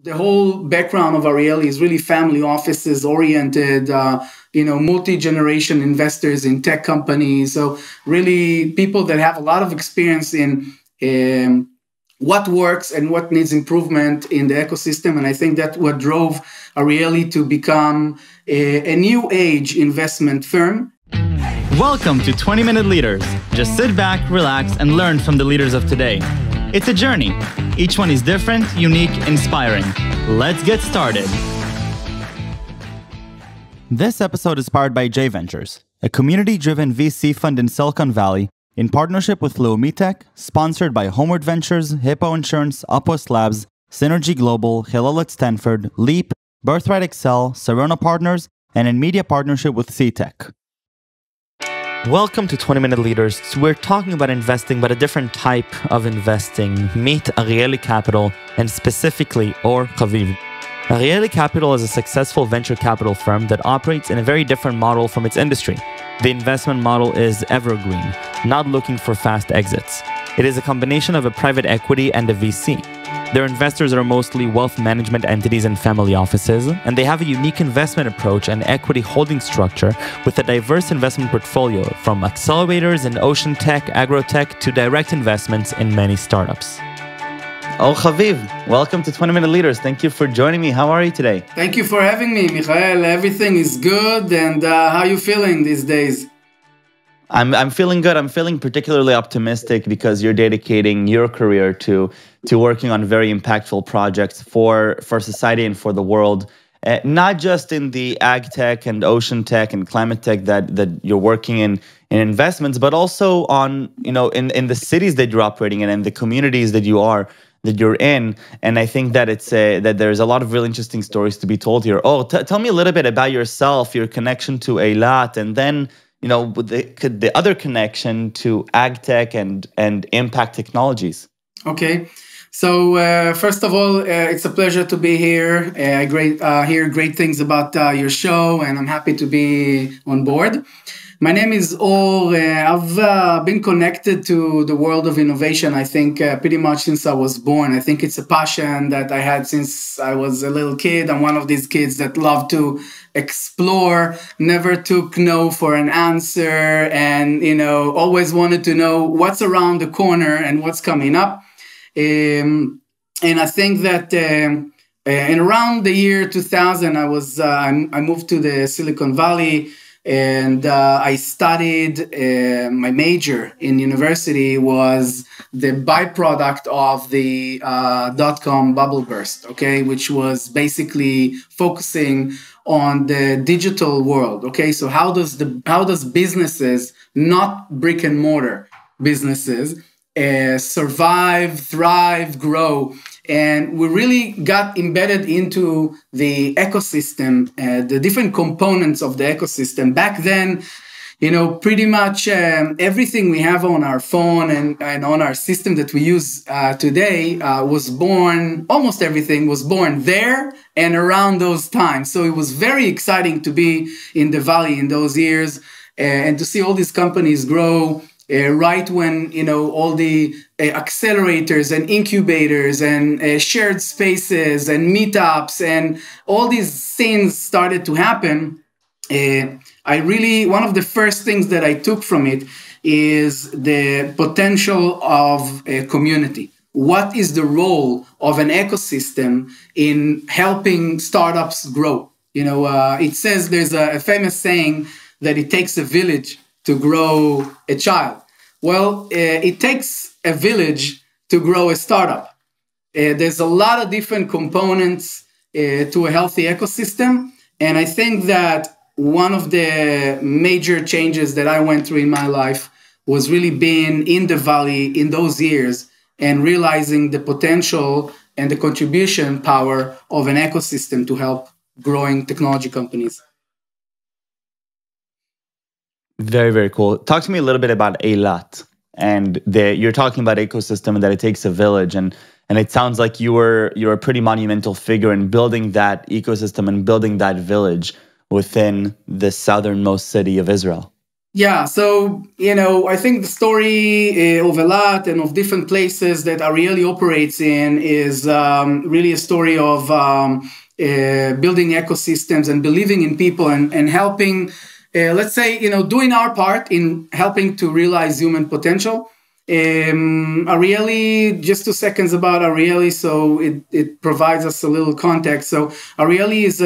The whole background of Arieli is really family offices oriented, multi-generation investors in tech companies. So really people that have a lot of experience in what works and what needs improvement in the ecosystem. And I think that's what drove Arieli to become a new age investment firm. Welcome to 20-Minute Leaders. Just sit back, relax, and learn from the leaders of today. It's a journey. Each one is different, unique, inspiring. Let's get started. This episode is powered by J Ventures, a community-driven VC fund in Silicon Valley in partnership with Agro-Tech, sponsored by Homeward Ventures, Hippo Insurance, Upwest Labs, Synergy Global, Hillel at Stanford, Leap, Birthright Excel, Serona Partners, and in media partnership with C-Tech. Welcome to 20-Minute Leaders. So we're talking about investing, but a different type of investing. Meet Arieli Capital, and specifically Or Haviv. Arieli Capital is a successful venture capital firm that operates in a very different model from its industry. The investment model is evergreen, not looking for fast exits. It is a combination of a private equity and a VC. Their investors are mostly wealth management entities and family offices, and they have a unique investment approach and equity holding structure with a diverse investment portfolio from accelerators in ocean tech, agro-tech, to direct investments in many startups. Or Haviv, welcome to 20-Minute Leaders. Thank you for joining me. How are you today? Thank you for having me, Michael. Everything is good, and how are you feeling these days? I'm feeling good. I'm feeling particularly optimistic because you're dedicating your career to working on very impactful projects for society and for the world. Not just in the ag tech and ocean tech and climate tech that you're working in investments, but also on in the cities that you're operating in and the communities that you're in. And I think that that there's a lot of really interesting stories to be told here. Oh, tell me a little bit about yourself, your connection to Eilat, and then the other connection to ag tech and impact technologies. Okay. So first of all, it's a pleasure to be here. I hear great things about your show, and I'm happy to be on board. My name is Or. I've been connected to the world of innovation, I think, pretty much since I was born. I think it's a passion that I had since I was a little kid. I'm one of these kids that love to explore, never took no for an answer, and, always wanted to know what's around the corner and what's coming up. And I think that in around the year 2000, I moved to the Silicon Valley. And I studied, my major in university was the byproduct of the dot-com bubble burst, okay, which was basically focusing on the digital world, okay? So how does businesses, not brick and mortar businesses, survive, thrive, grow? And we really got embedded into the ecosystem, the different components of the ecosystem. Back then, pretty much everything we have on our phone and on our system that we use today was born, almost everything was born there and around those times. So it was very exciting to be in the Valley in those years and to see all these companies grow. Right when, all the accelerators and incubators and shared spaces and meetups and all these things started to happen, one of the first things that I took from it is the potential of a community. What is the role of an ecosystem in helping startups grow? It says there's a famous saying that it takes a village to grow a child. Well, it takes a village to grow a startup. There's a lot of different components to a healthy ecosystem. And I think that one of the major changes that I went through in my life was really being in the Valley in those years and realizing the potential and the contribution power of an ecosystem to help growing technology companies. Very, very cool. Talk to me a little bit about Eilat. And you're talking about ecosystem and that it takes a village. And it sounds like you're a pretty monumental figure in building that ecosystem and building that village within the southernmost city of Israel. Yeah, so I think the story of Elat and of different places that Arieli operates in is really a story of building ecosystems and believing in people and helping, let's say, doing our part in helping to realize human potential. Arieli, just 2 seconds about Arieli, so it provides us a little context. So Arieli is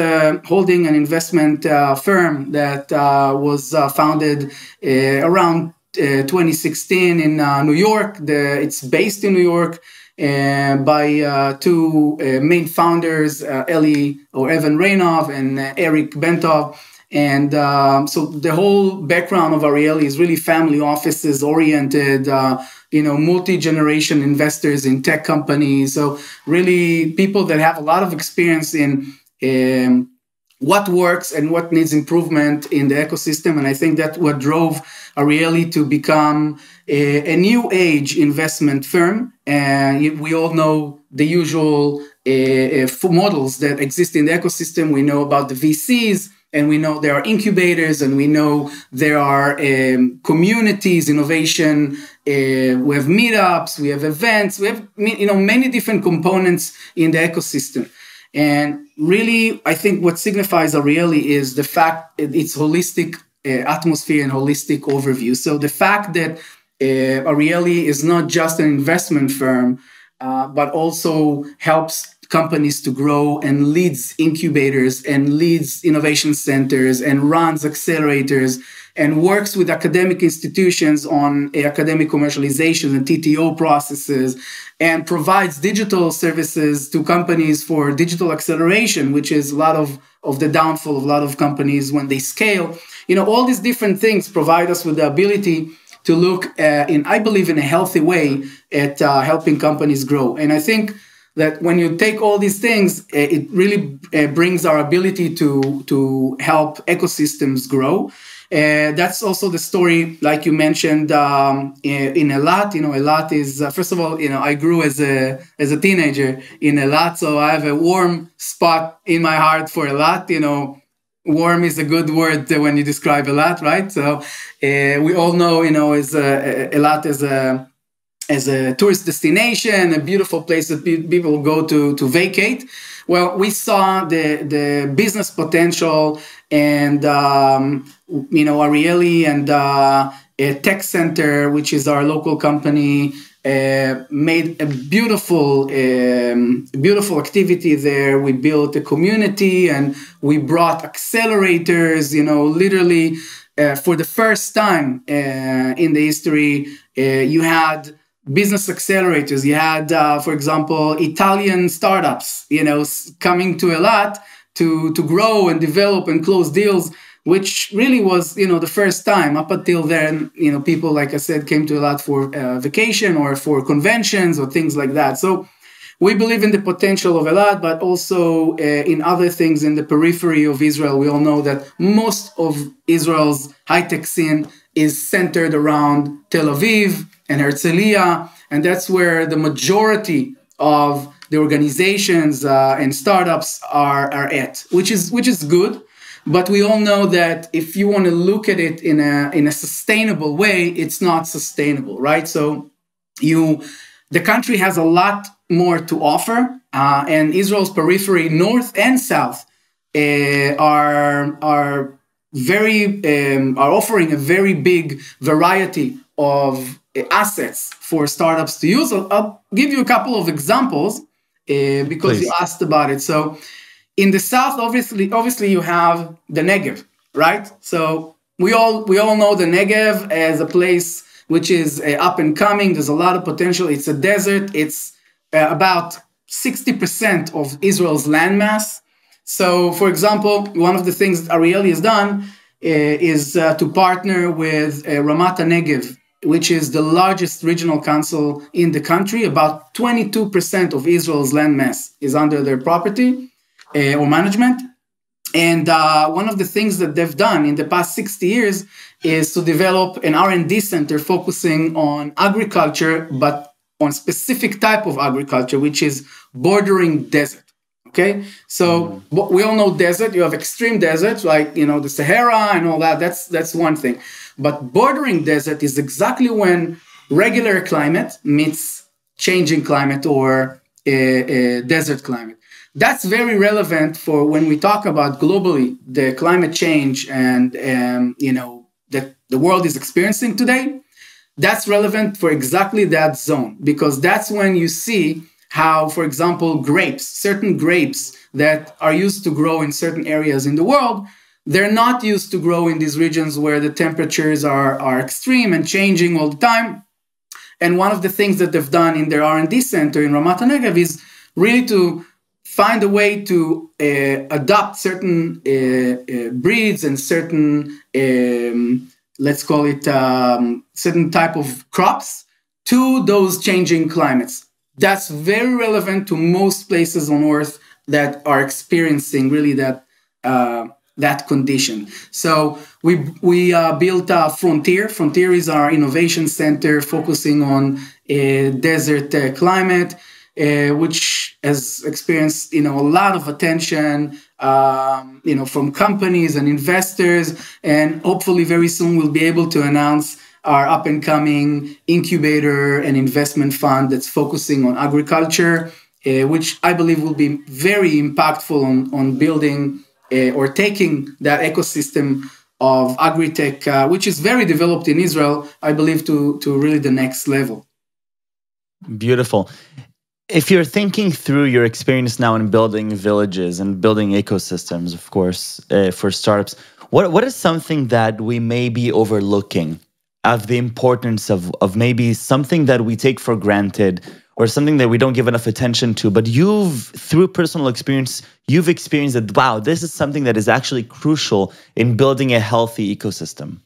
holding an investment firm that was founded around 2016 in New York. It's based in New York by two main founders, Eli or Evan Reinov and Eric Bentov. And so the whole background of Arieli is really family offices oriented, multi-generation investors in tech companies. So really people that have a lot of experience in what works and what needs improvement in the ecosystem. And I think that what drove Arieli to become a new age investment firm. And we all know the usual models that exist in the ecosystem. We know about the VCs, and we know there are incubators, and we know there are communities, innovation. We have meetups, we have events, we have many different components in the ecosystem. And really, I think what signifies Arieli is the fact it's holistic atmosphere and holistic overview. So the fact that Arieli is not just an investment firm, but also helps companies to grow and leads incubators and leads innovation centers and runs accelerators and works with academic institutions on academic commercialization and TTO processes and provides digital services to companies for digital acceleration, which is a lot of the downfall of a lot of companies when they scale. All these different things provide us with the ability to look I believe, in a healthy way at helping companies grow. And I think that when you take all these things, it really brings our ability to help ecosystems grow. That's also the story, like you mentioned, in Elat. Elat is, first of all, I grew as a teenager in Elat, so I have a warm spot in my heart for Elat. Warm is a good word when you describe Elat, right? So we all know, Elat as a tourist destination, a beautiful place that people go to vacate. Well, we saw the business potential and, Arieli and a tech center, which is our local company, made a beautiful activity there. We built a community and we brought accelerators, literally for the first time in the history, you had business accelerators. You had, for example, Italian startups, coming to Elat to grow and develop and close deals, which really was, the first time. Up until then, people, like I said, came to Elat for vacation or for conventions or things like that. So we believe in the potential of Elat, but also in other things in the periphery of Israel. We all know that most of Israel's high-tech scene is centered around Tel Aviv and Herzliya, and that's where the majority of the organizations and startups are at, which is good. But we all know that if you want to look at it in a sustainable way, it's not sustainable, right? So the country has a lot more to offer, and Israel's periphery, north and south, are offering a very big variety of assets for startups to use. I'll give you a couple of examples because you asked about it. So in the south, obviously you have the Negev, right? So we all know the Negev as a place which is up and coming. There's a lot of potential. It's a desert. It's about 60% of Israel's landmass. So, for example, one of the things Arieli has done is to partner with Ramat Negev, which is the largest regional council in the country. About 22% of Israel's landmass is under their property or management. And one of the things that they've done in the past 60 years is to develop an R&D center focusing on agriculture, but on specific type of agriculture, which is bordering desert. Okay, so we all know desert. You have extreme deserts like the Sahara and all that. That's one thing, but bordering desert is exactly when regular climate meets changing climate or desert climate. That's very relevant for when we talk about globally the climate change and that the world is experiencing today. That's relevant for exactly that zone, because that's when you see how, for example, certain grapes that are used to grow in certain areas in the world, they're not used to grow in these regions where the temperatures are extreme and changing all the time. And one of the things that they've done in their R&D center in Ramat HaNegev is really to find a way to adopt certain breeds and certain, let's call it certain type of crops to those changing climates. That's very relevant to most places on Earth that are experiencing really that condition. So we built Frontier. Frontier is our innovation center focusing on desert climate, which has experienced a lot of attention from companies and investors, and hopefully very soon we'll be able to announce our up-and-coming incubator and investment fund that's focusing on agriculture, which I believe will be very impactful on building or taking that ecosystem of Agro-Tech, which is very developed in Israel, I believe, to really the next level. Beautiful. If you're thinking through your experience now in building villages and building ecosystems, of course, for startups, what is something that we may be overlooking of the importance of maybe something that we take for granted or something that we don't give enough attention to, but through personal experience, you've experienced that, wow, this is something that is actually crucial in building a healthy ecosystem?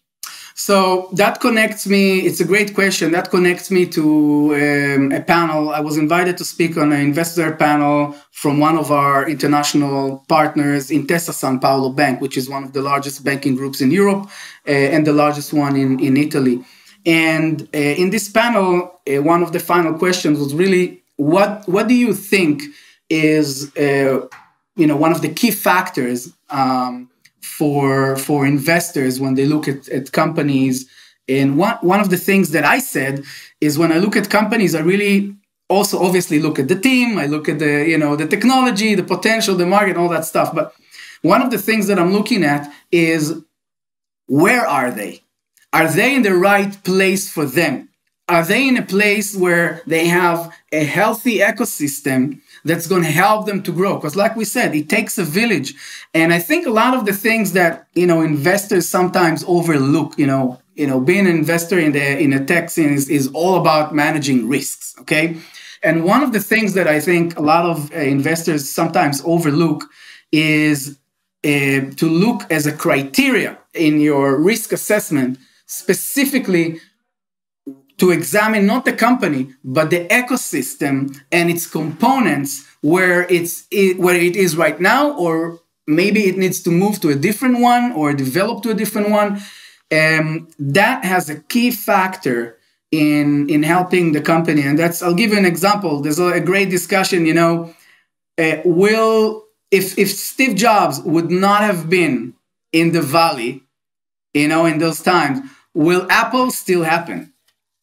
So that connects me, it's a great question, that connects me to a panel. I was invited to speak on an investor panel from one of our international partners, Intesa Sanpaolo Bank, which is one of the largest banking groups in Europe and the largest one in Italy. And in this panel, one of the final questions was really, what do you think is one of the key factors for investors when they look at companies? And one of the things that I said is, when I look at companies, I really also obviously look at the team, I look at the technology, the potential, the market, all that stuff. But one of the things that I'm looking at is, where are they? Are they in the right place for them? Are they in a place where they have a healthy ecosystem that's going to help them to grow? Because like we said, it takes a village. And I think a lot of the things that, investors sometimes overlook, being an investor in a tech scene is all about managing risks, okay? And one of the things that I think a lot of investors sometimes overlook is to look as a criteria in your risk assessment, specifically to examine not the company, but the ecosystem and its components, where it is right now, or maybe it needs to move to a different one or develop to a different one. That has a key factor in helping the company. And I'll give you an example. There's a great discussion, if Steve Jobs would not have been in the valley, in those times, will Apple still happen?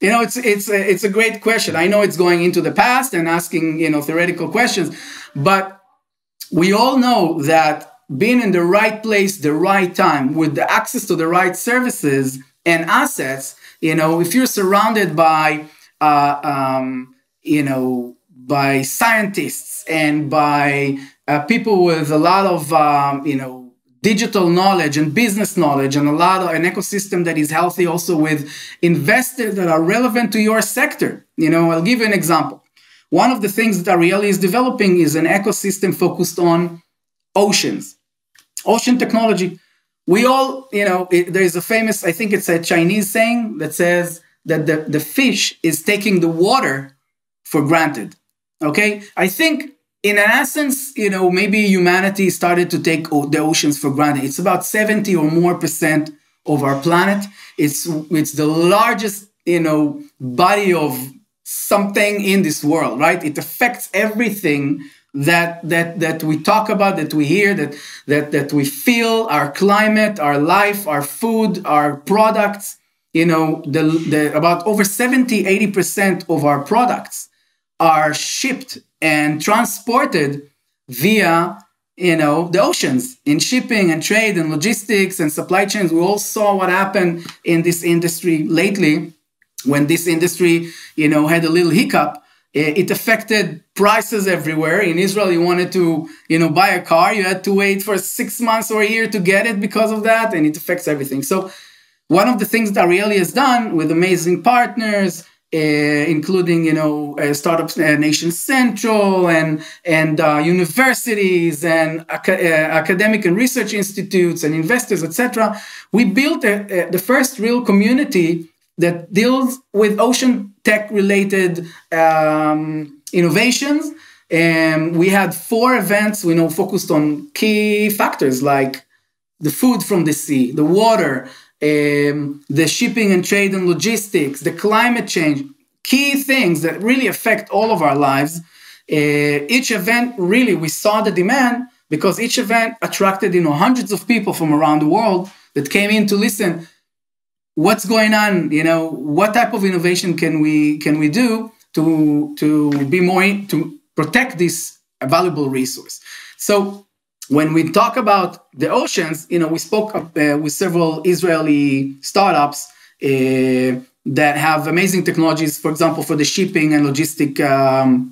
It's a great question. I know it's going into the past and asking, theoretical questions, but we all know that being in the right place, the right time, with the access to the right services and assets, if you're surrounded by, by scientists and by people with a lot of, digital knowledge and business knowledge, and an ecosystem that is healthy, also with investors that are relevant to your sector. I'll give you an example. One of the things that Arieli is developing is an ecosystem focused on oceans, ocean technology. We all, there's a famous, I think it's a Chinese saying that says that the fish is taking the water for granted. Okay? I think in essence, maybe humanity started to take the oceans for granted. It's about 70 or more % of our planet. It's the largest, body of something in this world, right? It affects everything that we talk about, that we hear, that we feel, our climate, our life, our food, our products, about over 70-80% of our products are shipped and transported via the oceans, in shipping and trade and logistics and supply chains. We all saw what happened in this industry lately when this industry, had a little hiccup. It affected prices everywhere. In Israel, you wanted to, buy a car, you had to wait for 6 months or a year to get it because of that, and it affects everything. So one of the things that Arieli has done with amazing partners, including startups, Nation Central, and universities, and academic and research institutes, and investors, etc. We built the first real community that deals with ocean tech related innovations. And we had 4 events, focused on key factors like the food from the sea, the water, the shipping and trade and logistics, the climate change, key things that really affect all of our lives. Each event, really, we saw the demand because each event attracted, hundreds of people from around the world that came in to listen. What's going on? What type of innovation can we do to be more to protect this valuable resource? So when we talk about the oceans, we spoke with several Israeli startups that have amazing technologies, for example, for the shipping and logistic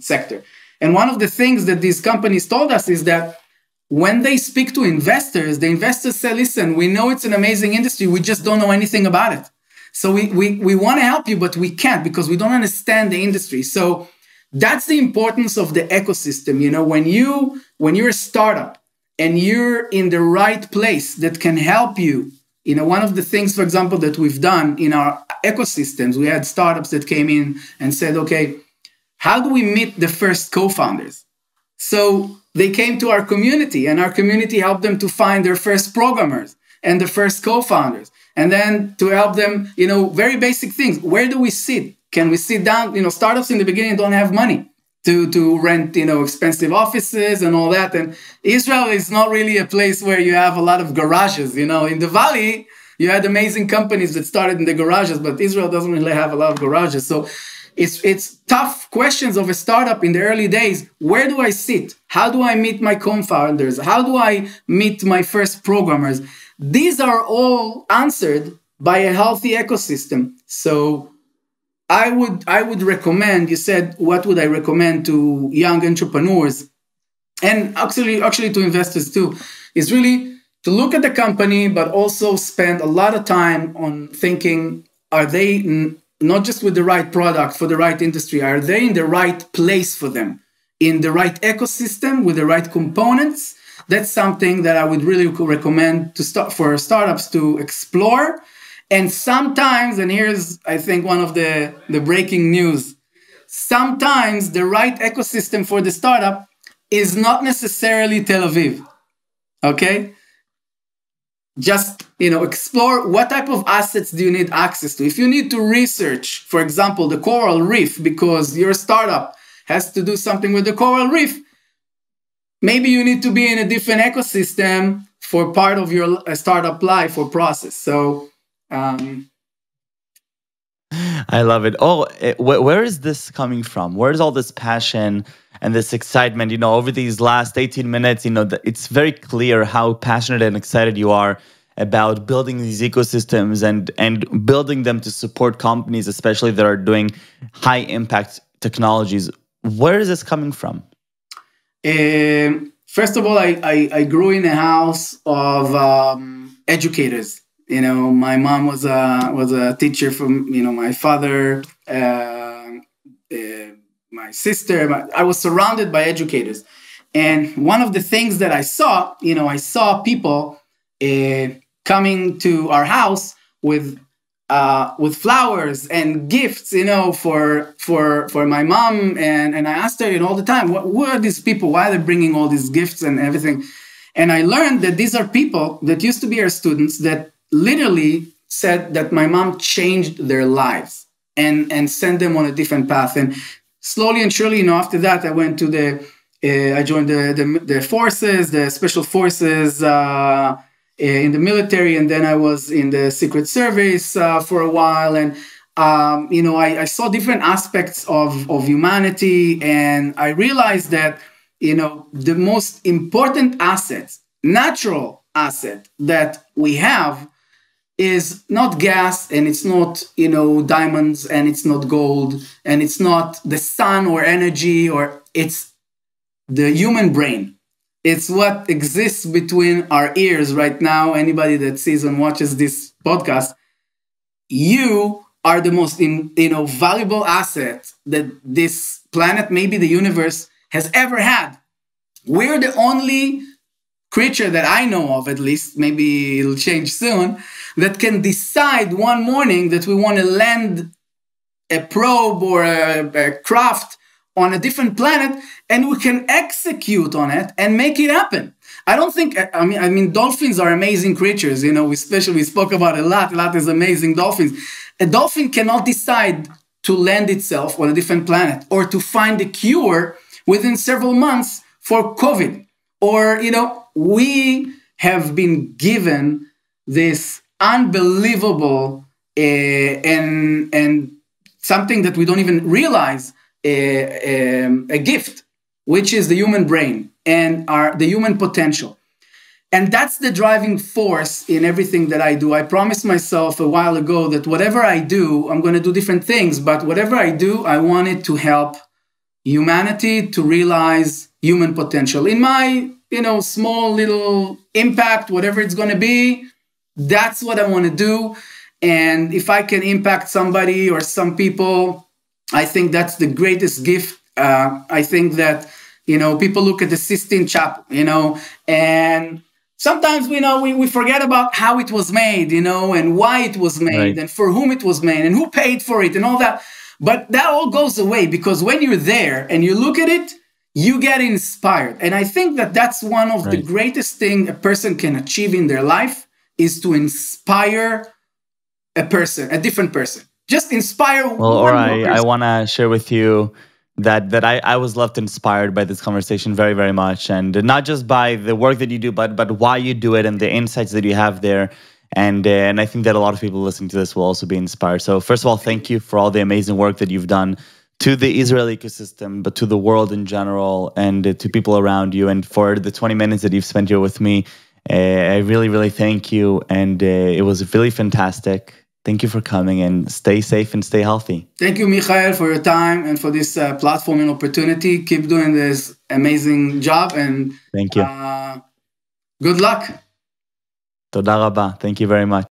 sector. And one of the things that these companies told us is that when they speak to investors, the investors say, listen, we know it's an amazing industry, we just don't know anything about it. So we want to help you, but we can't because we don't understand the industry. So that's the importance of the ecosystem. When you're a startup and you're in the right place that can help you, one of the things, for example, that we've done in our ecosystems, we had startups that came in and said, okay, how do we meet the first co-founders? So they came to our community, and our community helped them to find their first programmers and the first co-founders. And then to help them, very basic things. Where do we sit? Can we sit down? Startups in the beginning don't have money to rent, expensive offices and all that. And Israel is not really a place where you have a lot of garages. In the Valley, you had amazing companies that started in the garages, but Israel doesn't really have a lot of garages. So it's tough questions of a startup in the early days. Where do I sit? How do I meet my co-founders? How do I meet my first programmers? These are all answered by a healthy ecosystem. So I would recommend, you said, what would I recommend to young entrepreneurs and actually to investors too, is really to look at the company, but also spend a lot of time on thinking, are they not just with the right product for the right industry, are they in the right place for them, in the right ecosystem with the right components? That's something that I would really recommend for startups to explore. And sometimes, and here's, I think, one of the breaking news, sometimes the right ecosystem for the startup is not necessarily Tel Aviv, okay? Just, explore what type of assets do you need access to. If you need to research, for example, the coral reef, because your startup has to do something with the coral reef, maybe you need to be in a different ecosystem for part of your startup life or process. So, I love it. Oh, where is this coming from? Where is all this passion and this excitement? Over these last 18 minutes, it's very clear how passionate and excited you are about building these ecosystems and building them to support companies, especially that are doing high impact technologies. Where is this coming from? First of all, I grew in a house of educators. My mom was a teacher from, my father, my sister. I was surrounded by educators. And one of the things that I saw people coming to our house with flowers and gifts, for my mom. And I asked her, all the time, who are these people? Why are they bringing all these gifts and everything? And I learned that these are people that used to be our students that literally said that my mom changed their lives and sent them on a different path. And slowly and surely, after that, I went to the I joined the forces, the special forces in the military, and then I was in the Secret Service for a while. And I saw different aspects of humanity, and I realized that the most important asset, natural asset that we have is not gas, and it's not diamonds, and it's not gold, and it's not the sun or energy, or it's the human brain. It's what exists between our ears right now. Anybody that sees and watches this podcast, you are the most valuable asset that this planet, maybe the universe, has ever had. We're the only creature that I know of, at least, maybe it'll change soon, that can decide one morning that we want to land a probe or a craft on a different planet, and we can execute on it and make it happen. I don't think, I mean, dolphins are amazing creatures. We spoke about a lot is amazing dolphins. A dolphin cannot decide to land itself on a different planet or to find a cure within several months for COVID. Or, we have been given this unbelievable and something that we don't even realize, a gift, which is the human brain and the human potential. And that's the driving force in everything that I do. I promised myself a while ago that whatever I do, I'm going to do different things, but whatever I do, I want it to help humanity to realize human potential. In my, small little impact, whatever it's going to be, that's what I want to do. And if I can impact somebody or some people, I think that's the greatest gift. I think that, people look at the Sistine Chapel, and sometimes we forget about how it was made, and why it was made, right, and for whom it was made and who paid for it and all that. But that all goes away because when you're there and you look at it, you get inspired. And I think that that's one of the greatest thing a person can achieve in their life is to inspire a different person. Just inspire one more person. I want to share with you that I was left inspired by this conversation very, very much. And not just by the work that you do, but why you do it and the insights that you have there. And I think that a lot of people listening to this will also be inspired. So first of all, thank you for all the amazing work that you've done to the Israeli ecosystem, but to the world in general, and to people around you. And for the 20 minutes that you've spent here with me, I really, really thank you. And it was really fantastic. Thank you for coming, and stay safe and stay healthy. Thank you, Michael, for your time and for this platform and opportunity. Keep doing this amazing job, and thank you. Good luck. Toda rabba. Thank you very much.